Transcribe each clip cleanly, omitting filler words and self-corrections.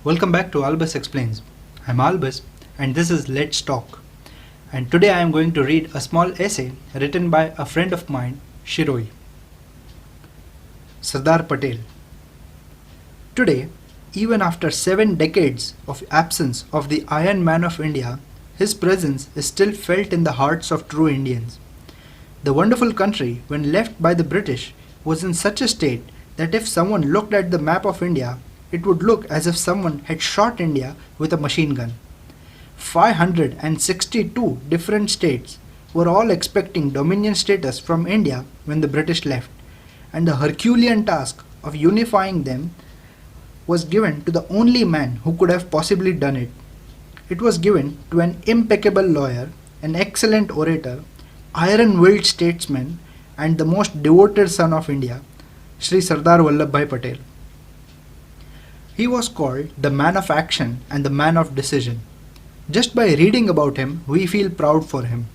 Welcome back to Albus Explains. I'm Albus and this is Let's Talk. And today I am going to read a small essay written by a friend of mine, Shiroi. Sardar Patel. Today, even after 7 decades of absence of the Iron Man of India, his presence is still felt in the hearts of true Indians. The wonderful country, when left by the British, was in such a state that if someone looked at the map of India, it would look as if someone had shot India with a machine gun. 562 different states were all expecting dominion status from India when the British left, and the Herculean task of unifying them was given to the only man who could have possibly done it. It was given to an impeccable lawyer, an excellent orator, iron-willed statesman, and the most devoted son of India, Shri Sardar Vallabhai Patel. He was called the man of action and the man of decision. Just by reading about him, we feel proud for him.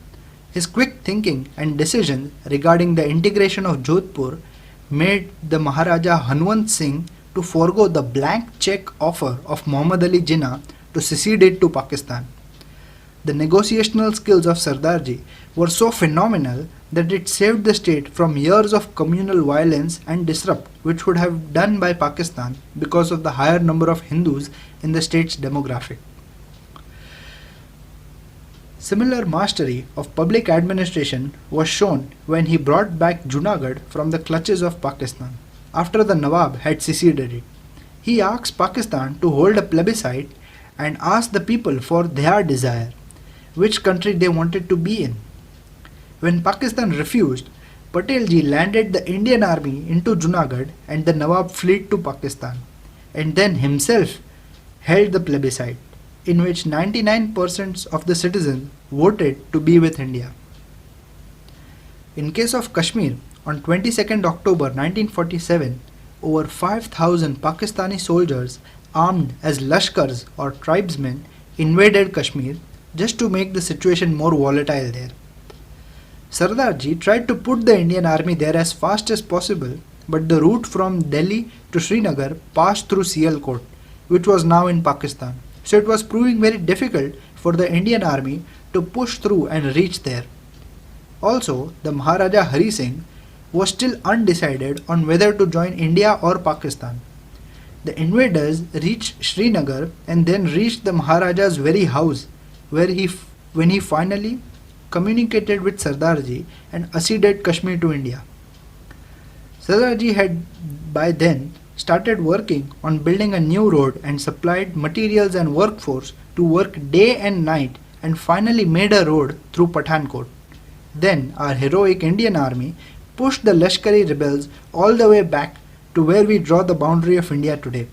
His quick thinking and decision regarding the integration of Jodhpur made the Maharaja Hanwant Singh to forego the blank check offer of Muhammad Ali Jinnah to secede it to Pakistan. The negotiational skills of Sardarji were so phenomenal that it saved the state from years of communal violence and disrupt which would have done by Pakistan because of the higher number of Hindus in the state's demographic. Similar mastery of public administration was shown when he brought back Junagadh from the clutches of Pakistan after the Nawab had seceded it. He asked Pakistan to hold a plebiscite and asked the people for their desire, which country they wanted to be in. When Pakistan refused, Patelji landed the Indian army into Junagadh and the Nawab fled to Pakistan, and then himself held the plebiscite, in which 99% of the citizens voted to be with India. In case of Kashmir, on 22nd October 1947, over 5,000 Pakistani soldiers armed as Lashkars or tribesmen invaded Kashmir just to make the situation more volatile there. Sardarji tried to put the Indian army there as fast as possible, but the route from Delhi to Srinagar passed through Sialkot, which was now in Pakistan. So it was proving very difficult for the Indian army to push through and reach there. Also, the Maharaja Hari Singh was still undecided on whether to join India or Pakistan. The invaders reached Srinagar and then reached the Maharaja's very house, when he finally communicated with Sardarji and acceded Kashmir to India. Sardarji had by then started working on building a new road and supplied materials and workforce to work day and night and finally made a road through Pathankot. Then our heroic Indian army pushed the Lashkari rebels all the way back to where we draw the boundary of India today.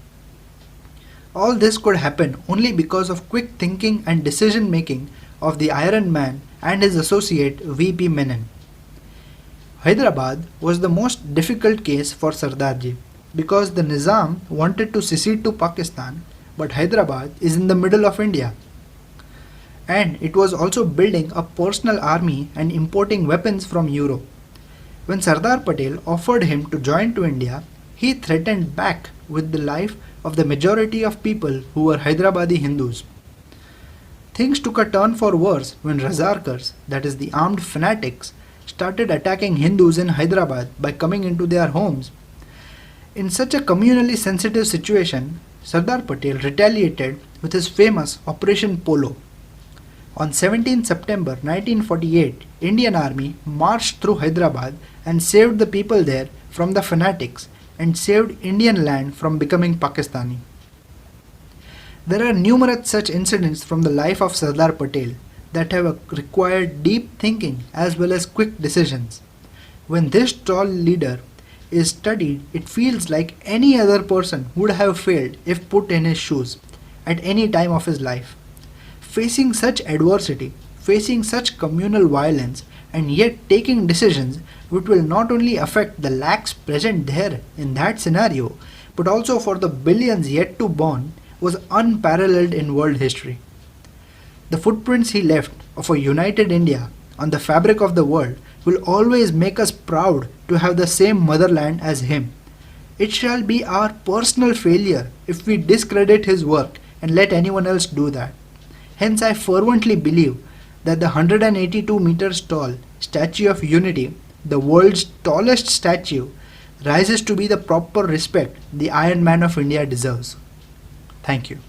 All this could happen only because of quick thinking and decision making of the Iron Man and his associate V.P. Menon. Hyderabad was the most difficult case for Sardarji because the Nizam wanted to secede to Pakistan, but Hyderabad is in the middle of India. And it was also building a personal army and importing weapons from Europe. When Sardar Patel offered him to join to India, he threatened back with the life of the majority of people who were Hyderabadi Hindus. Things took a turn for worse when Razarkars, that is the armed fanatics, started attacking Hindus in Hyderabad by coming into their homes. In such a communally sensitive situation, Sardar Patel retaliated with his famous Operation Polo. On 17 September 1948, Indian Army marched through Hyderabad and saved the people there from the fanatics and saved Indian land from becoming Pakistani. There are numerous such incidents from the life of Sardar Patel that have required deep thinking as well as quick decisions. When this tall leader is studied, it feels like any other person would have failed if put in his shoes at any time of his life. Facing such adversity, facing such communal violence, and yet taking decisions which will not only affect the lakhs present there in that scenario, but also for the billions yet to born, was unparalleled in world history. The footprints he left of a united India on the fabric of the world will always make us proud to have the same motherland as him, It shall be our personal failure if we discredit his work and let anyone else do that. Hence, I fervently believe that the 182 meters tall Statue of Unity, the world's tallest statue, rises to be the proper respect the Iron Man of India deserves. Thank you.